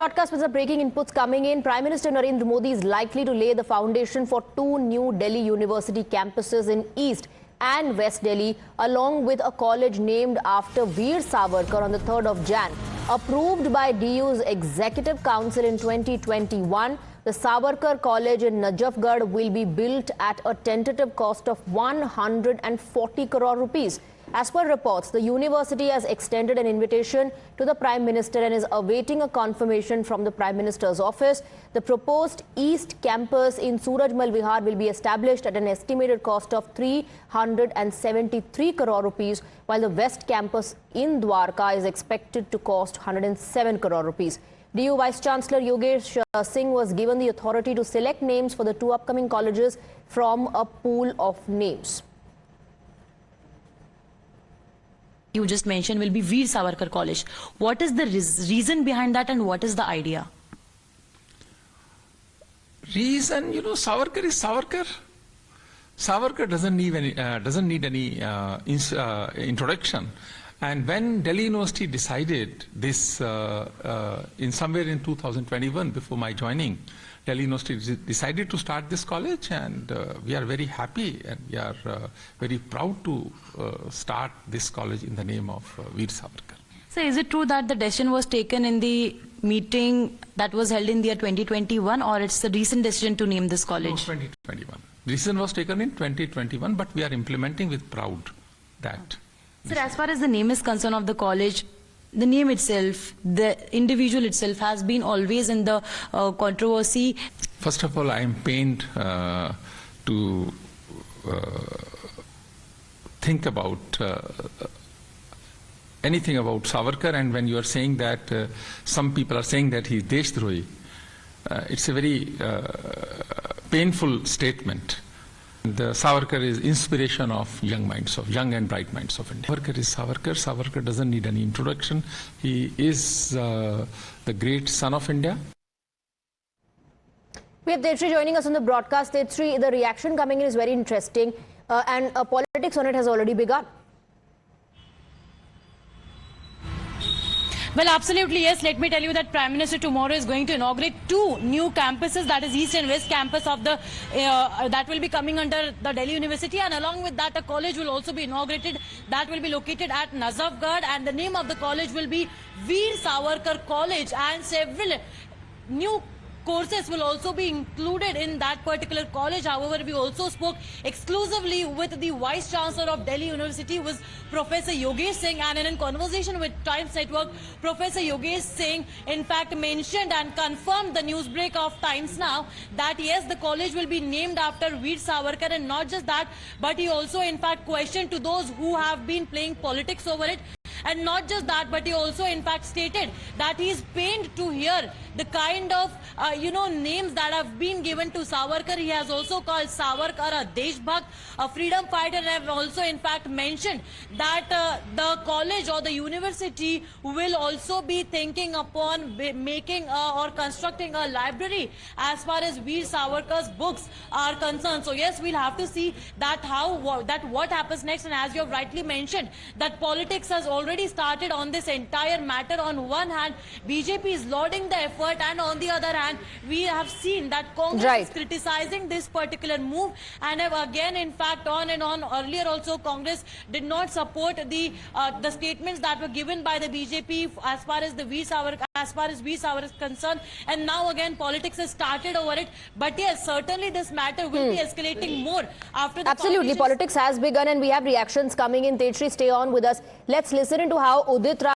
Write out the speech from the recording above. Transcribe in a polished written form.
Broadcast with the breaking inputs coming in. Prime Minister Narendra Modi is likely to lay the foundation for two new Delhi University campuses in East and West Delhi, along with a college named after Veer Savarkar on the 3rd of Jan. Approved by DU's Executive Council in 2021, the Savarkar College in Najafgarh will be built at a tentative cost of 140 crore rupees. As per reports, the university has extended an invitation to the Prime Minister and is awaiting a confirmation from the Prime Minister's office. The proposed East Campus in Surajmal Vihar will be established at an estimated cost of 373 crore rupees, while the West Campus in Dwarka is expected to cost 107 crore rupees. DU Vice Chancellor Yogesh Singh was given the authority to select names for the two upcoming colleges from a pool of names. You just mentioned will be Veer Savarkar College. What is the reason behind that, and what is the idea? Reason, Savarkar is Savarkar. Savarkar doesn't need any introduction. And when Delhi University decided this in somewhere in 2021, before my joining, Delhi University decided to start this college, and we are very happy and we are very proud to start this college in the name of Veer Savarkar. So is it true that the decision was taken in the meeting that was held in the year 2021, or it's the recent decision to name this college? No, 2021. The decision was taken in 2021, but we are implementing with pride that. Sir, as far as the name is concerned of the college, the name itself, the individual itself has been always in the controversy. First of all, I am pained to think about anything about Savarkar, and when you are saying that some people are saying that he is Deshdrohi, it's a very painful statement. The Savarkar is inspiration of young and bright minds of India. Savarkar is Savarkar. Savarkar doesn't need any introduction. He is the great son of India. We have Tetri joining us on the broadcast. Tetri, the reaction coming in is very interesting, and politics on it has already begun. Well, absolutely, yes. Let me tell you that Prime Minister tomorrow is going to inaugurate two new campuses, that is East and West Campus of the that will be coming under the Delhi University, and along with that a college will also be inaugurated that will be located at Najafgarh, and the name of the college will be Veer Savarkar College, and several new courses will also be included in that particular college. However, we also spoke exclusively with the Vice Chancellor of Delhi University, who was Professor Yogesh Singh, and in a conversation with Times Network, Professor Yogesh Singh in fact mentioned and confirmed the news break of Times Now that yes, the college will be named after Veer Savarkar, and not just that, but he also in fact questioned to those who have been playing politics over it. And not just that, but he also in fact stated that he is pained to hear the kind of names that have been given to Savarkar. He has also called Savarkar a Deshbhakt, a freedom fighter, and have also in fact mentioned that the college or the university will also be thinking upon making or constructing a library as far as Veer Savarkar's books are concerned. So yes, we'll have to see that what happens next. And as you have rightly mentioned, that politics has already started on this entire matter. On one hand, BJP is lauding the effort, and on the other hand, we have seen that Congress is criticizing this particular move, and have again in fact on and on. Earlier also Congress did not support the statements that were given by the BJP as far as Veer Savarkar is concerned, and now again politics has started over it. But yes, certainly this matter will be escalating more after the Absolutely, politics has begun, and we have reactions coming in. Tetri, stay on with us. Let's listen into how Udit